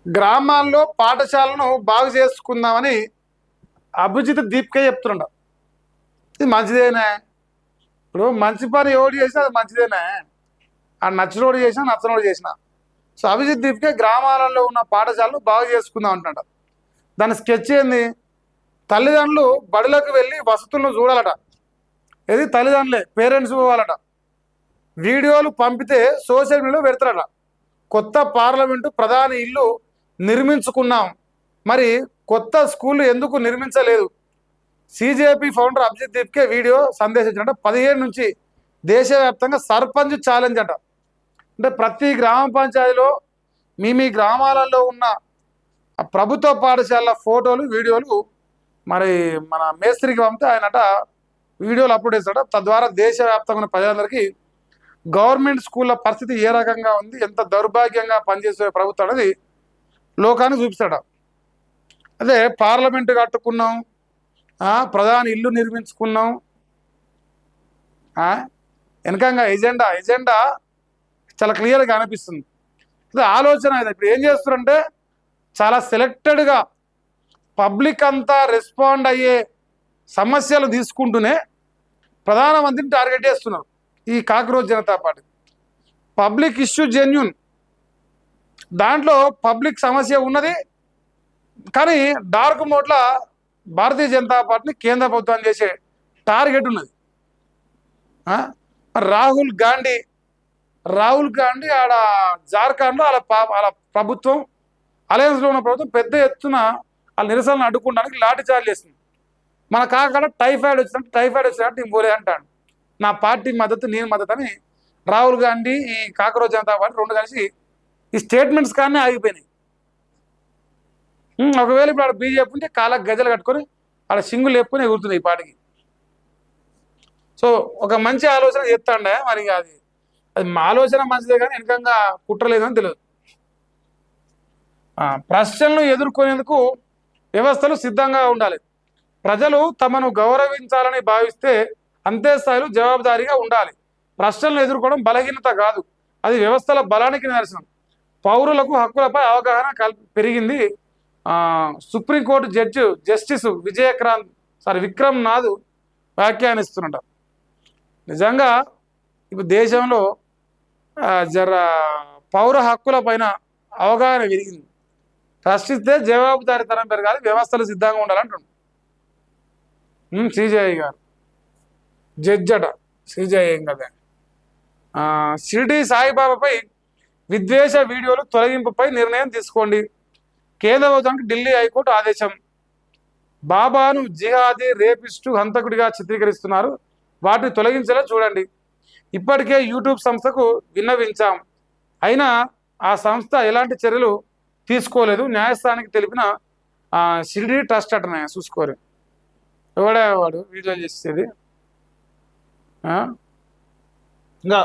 గ్రామాల్లో పాఠశాలను బాగు చేసుకుందామని అభిజిత్ దీప్కే చెప్తుండ. ఇది మంచిదేనా? ఇప్పుడు మంచి పని ఎవడు చేసినా అది మంచిదేనా? ఆ నచ్చినోడు చేసినా నచ్చనోడు చేసిన. సో అభిజిత్ దీప్కే గ్రామాలలో ఉన్న పాఠశాలను బాగు చేసుకుందాం అంటున్నాడు. దాని స్కెచ్ ఏంది? తల్లిదండ్రులు బడులకు వెళ్ళి వసతులను చూడాలట. ఇది తల్లిదండ్రులే, పేరెంట్స్ పోవాలట. వీడియోలు పంపితే సోషల్ మీడియాలో పెడతారట. కొత్త పార్లమెంటు ప్రధాని ఇల్లు నిర్మించుకున్నాం, మరి కొత్త స్కూళ్ళు ఎందుకు నిర్మించలేదు? సిజేపీ ఫౌండర్ అభిజిత్ దీప్కే వీడియో సందేశించారంట. 17 నుంచి దేశవ్యాప్తంగా సర్పంచ్ ఛాలెంజ్ అంట. అంటే ప్రతి గ్రామ పంచాయతీలో మీ గ్రామాలలో ఉన్న ప్రభుత్వ పాఠశాలల ఫోటోలు వీడియోలు మరి మన మేస్త్రికి పంపితే ఆయనట వీడియోలు అప్లోడ్ చేస్తాడ. తద్వారా దేశవ్యాప్తంగా ఉన్న ప్రజలందరికీ గవర్నమెంట్ స్కూళ్ళ పరిస్థితి ఏ రకంగా ఉంది, ఎంత దౌర్భాగ్యంగా పనిచేసే ప్రభుత్వం అనేది లోకాన్ని చూపిస్తాడు. అదే పార్లమెంటు కట్టుకున్నాం, ప్రధాని ఇల్లు నిర్మించుకున్నాం, వెనకంగా ఎజెండా చాలా క్లియర్గా అనిపిస్తుంది. అదే ఆలోచన. ఇప్పుడు ఏం చేస్తున్నారంటే చాలా సెలెక్టెడ్గా పబ్లిక్ అంతా రెస్పాండ్ అయ్యే సమస్యలు తీసుకుంటూనే ప్రధానమంత్రిని టార్గెట్ చేస్తున్నారు ఈ cockroach Janata party. Public issue genuine, దాంట్లో పబ్లిక్ సమస్య ఉన్నది, కానీ డార్క్ మోడ్లో భారతీయ జనతా పార్టీని కేంద్ర ప్రభుత్వం చేసే టార్గెట్ ఉన్నది. రాహుల్ గాంధీ ఆడ జార్ఖండ్లో వాళ్ళ ప్రభుత్వం, అలయన్స్లో ఉన్న ప్రభుత్వం పెద్ద ఎత్తున వాళ్ళ నిరసనలు అడ్డుకోవడానికి లాఠీ చార్జ్ చేస్తుంది. మన కాకుండా టైఫాయిడ్ వచ్చినట్టు నేను పోలే అంటాడు. నా పార్టీ మద్దతు, నేను మద్దతు అని రాహుల్ గాంధీ, ఈ కాక్రోచ్ జనతా పార్టీ రెండు కలిసి ఈ స్టేట్మెంట్స్ కానీ ఆగిపోయినాయి. ఒకవేళ ఇప్పుడు ఆడ బీజేపీ ఉంటే కాళ్ళకు గజలు కట్టుకొని ఆడ సింగులు లేపుకొని ఎగురుతుంది ఈ పార్టీకి. సో ఒక మంచి ఆలోచన చేస్తాండే, మరి అది మా ఆలోచన మంచిదే కానీ వెనకంగా కుట్రలేదని తెలియదు. ప్రశ్నలను ఎదుర్కొనేందుకు వ్యవస్థలు సిద్ధంగా ఉండాలి. ప్రజలు తమను గౌరవించాలని భావిస్తే అంతే స్థాయిలో జవాబుదారీగా ఉండాలి. ప్రశ్నలను ఎదుర్కోవడం బలహీనత కాదు, అది వ్యవస్థల బలానికి నిదర్శనం. పౌరులకు హక్కులపై అవగాహన పెరిగింది. సుప్రీంకోర్టు జస్టిస్ విక్రమ్ నాథ్ వ్యాఖ్యానిస్తున్నట. నిజంగా ఇప్పుడు దేశంలో పౌర హక్కుల పైన అవగాహన పెరిగింది. ప్రశ్నిస్తే జవాబుదారీతనం పెరగాలి, వ్యవస్థలు సిద్ధంగా ఉండాలంటుండు సిజేఐ గారు. జడ్జి అట సిజేఐ కదా. షిరిడి సాయిబాబాపై విద్వేష వీడియోలు తొలగింపుపై నిర్ణయం తీసుకోండి. కేంద్ర ప్రభుత్వానికి ఢిల్లీ హైకోర్టు ఆదేశం. బాబాను జిహాదీ, రేపిస్టు, హంతకుడిగా చిత్రీకరిస్తున్నారు, వాటిని తొలగించేలా చూడండి. ఇప్పటికే యూట్యూబ్ సంస్థకు విన్నవించాం, అయినా ఆ సంస్థ ఎలాంటి చర్యలు తీసుకోలేదు. న్యాయస్థానానికి తెలిపిన షిరిడి ట్రస్ట్ అట చూసుకోరు. ఎవడే వాడు వీడియోలు చేసేది. ఇంకా